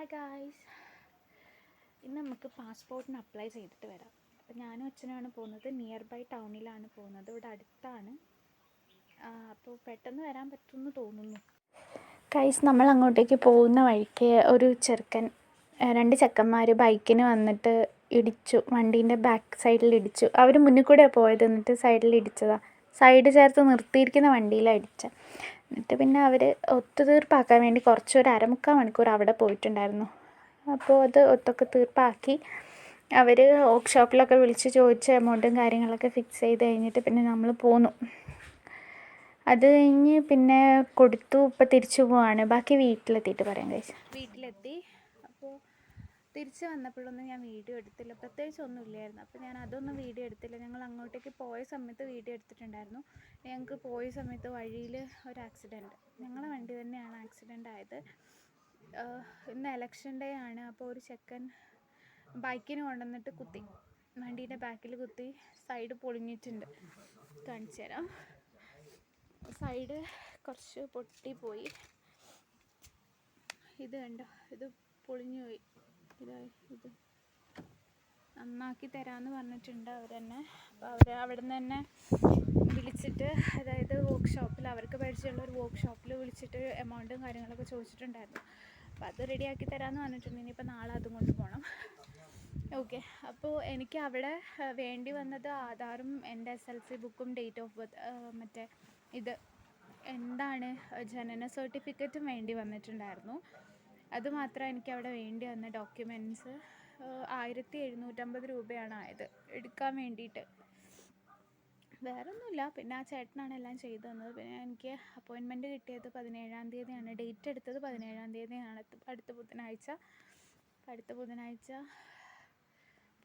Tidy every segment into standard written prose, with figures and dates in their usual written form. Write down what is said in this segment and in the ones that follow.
Hi guys, ഇന്ന് നമുക്ക് പാസ്പോർട്ടിന് അപ്ലൈ ചെയ്തിട്ട് വരാം. അപ്പോൾ ഞാനും അച്ഛനാണ് പോകുന്നത്. നിയർ ബൈ ടൗണിലാണ് പോകുന്നത്, ഇവിടെ അടുത്താണ്. അപ്പോൾ പെട്ടെന്ന് വരാൻ പറ്റുമെന്ന് തോന്നുന്നു. ഗായ്സ്, നമ്മൾ അങ്ങോട്ടേക്ക് പോകുന്ന വഴിക്ക് ഒരു രണ്ട് ചെക്കന്മാർ ബൈക്കിന് വന്നിട്ട് ഇടിച്ചു. വണ്ടീൻ്റെ ബാക്ക് സൈഡിൽ ഇടിച്ചു. അവർ മുന്നിൽ കൂടെയാണ് പോയത്, എന്നിട്ട് സൈഡിൽ ഇടിച്ചതാണ്. സൈഡ് ചേർത്ത് നിർത്തിയിരിക്കുന്ന വണ്ടിയിലാണ് ഇടിച്ചത്. എന്നിട്ട് പിന്നെ അവർ ഒത്തുതീർപ്പാക്കാൻ വേണ്ടി ഒരു 1/4 മണിക്കൂർ അവിടെ പോയിട്ടുണ്ടായിരുന്നു. അപ്പോൾ അത് ഒത്തൊക്കെ തീർപ്പാക്കി അവർ വർക്ക്ഷോപ്പിലൊക്കെ വിളിച്ച് ചോദിച്ച് എമൗണ്ടും കാര്യങ്ങളൊക്കെ ഫിക്സ് ചെയ്ത് കഴിഞ്ഞിട്ട് പിന്നെ നമ്മൾ പോന്നു. അത് കഴിഞ്ഞ് പിന്നെ കൊടുത്തു. ഇപ്പോൾ തിരിച്ചു പോവാണ്. ബാക്കി വീട്ടിലെത്തിയിട്ട് പറയാൻ കഴിച്ചു. വീട്ടിലെത്തി. അപ്പോൾ തിരിച്ച് വന്നപ്പോഴൊന്നും ഞാൻ വീഡിയോ എടുത്തില്ല. പ്രത്യേകിച്ച് ഒന്നും ഇല്ലായിരുന്നു. അപ്പോൾ ഞാൻ അതൊന്നും വീഡിയോ എടുത്തില്ല. ഞങ്ങൾ അങ്ങോട്ടേക്ക് പോയ സമയത്ത് വീഡിയോ എടുത്തിട്ടുണ്ടായിരുന്നു. ഞങ്ങൾക്ക് പോയ സമയത്ത് വഴിയിൽ ഒരു ആക്സിഡൻറ്റ്, ഞങ്ങളുടെ വണ്ടി തന്നെയാണ് ആക്സിഡൻ്റ് ആയത്. ഇന്ന് എലക്ഷൻ ഡേ ആണ്. അപ്പോൾ ഒരു ചെക്കൻ ബൈക്കിന് കൊണ്ടുവന്നിട്ട് കുത്തി, വണ്ടീൻ്റെ ബാക്കിൽ കുത്തി. സൈഡ് പൊളിഞ്ഞിട്ടുണ്ട്. കാണിച്ചു തരാം. സൈഡ് കുറച്ച് പൊട്ടിപ്പോയി. ഇത് കണ്ടോ, ഇത് പൊളിഞ്ഞു പോയി. ഇത് നന്നാക്കി തരാമെന്ന് പറഞ്ഞിട്ടുണ്ട് അവർ തന്നെ. അപ്പോൾ അവർ അവിടെ നിന്ന് തന്നെ വിളിച്ചിട്ട്, അതായത് വർക്ക്ഷോപ്പിൽ, അവർക്ക് പരിചയമുള്ള ഒരു വർക്ക്ഷോപ്പിൽ വിളിച്ചിട്ട് എമൗണ്ടും കാര്യങ്ങളൊക്കെ ചോദിച്ചിട്ടുണ്ടായിരുന്നു. അപ്പോൾ അത് റെഡിയാക്കി തരാമെന്ന് പറഞ്ഞിട്ടുണ്ട്. ഇനിയിപ്പോൾ നാളെ അതും കൊണ്ട് പോകണം. ഓക്കെ. അപ്പോൾ എനിക്ക് അവിടെ വേണ്ടി വന്നത് ആധാറും എൻ്റെ SLC ബുക്കും ഡേറ്റ് ഓഫ് ബർത്ത്, മറ്റേ ഇത് എന്താണ് ജനന സർട്ടിഫിക്കറ്റും വേണ്ടി വന്നിട്ടുണ്ടായിരുന്നു. അതുമാത്രം എനിക്ക് അവിടെ വേണ്ടി വന്ന ഡോക്യുമെൻറ്റ്സ്. 1750 രൂപയാണ് ആയത് എടുക്കാൻ വേണ്ടിയിട്ട്. വേറെ ഒന്നുമില്ല. പിന്നെ ആ ചേട്ടനാണ് എല്ലാം ചെയ്തു തന്നത്. പിന്നെ എനിക്ക് അപ്പോയിൻമെൻറ്റ് കിട്ടിയത് 17-ാം തീയതിയാണ്. ഡേറ്റ് എടുത്തത് 17-ാം തീയതിയാണ്, അടുത്ത ബുധനാഴ്ച. അടുത്ത ബുധനാഴ്ച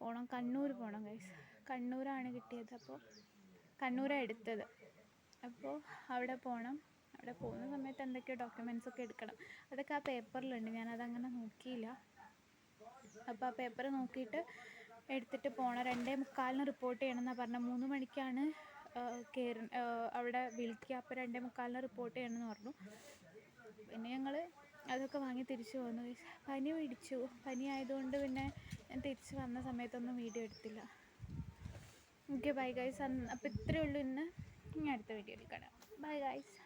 പോകണം. കണ്ണൂർ പോകണം ഗൈസ്. കണ്ണൂരാണ് കിട്ടിയത്. അപ്പോൾ കണ്ണൂരാണ് എടുത്തത്. അപ്പോൾ അവിടെ പോകണം. അവിടെ പോകുന്ന സമയത്ത് എന്തൊക്കെയോ ഡോക്യുമെൻറ്റ്സൊക്കെ എടുക്കണം. അതൊക്കെ ആ പേപ്പറിലുണ്ട്. ഞാനതങ്ങനെ നോക്കിയില്ല. അപ്പോൾ ആ പേപ്പർ നോക്കിയിട്ട് എടുത്തിട്ട് പോകണം. 2:45 റിപ്പോർട്ട് ചെയ്യണമെന്നാണ് പറഞ്ഞത്. 3 മണിക്കാണ് അവിടെ വിളിക്കുക. അപ്പോൾ 2:45 റിപ്പോർട്ട് ചെയ്യണമെന്ന് പറഞ്ഞു. പിന്നെ ഞങ്ങൾ അതൊക്കെ വാങ്ങി തിരിച്ചു പോന്നു. പനി പിടിച്ചു. പനി ആയതുകൊണ്ട് പിന്നെ ഞാൻ തിരിച്ച് വന്ന സമയത്തൊന്നും വീഡിയോ എടുത്തില്ല. Okay, bye guys. അപ്പോൾ ഇത്രയേ ഉള്ളൂ ഇന്ന്. ഇനി അടുത്ത വീഡിയോയിൽ കാണാം. Bye guys.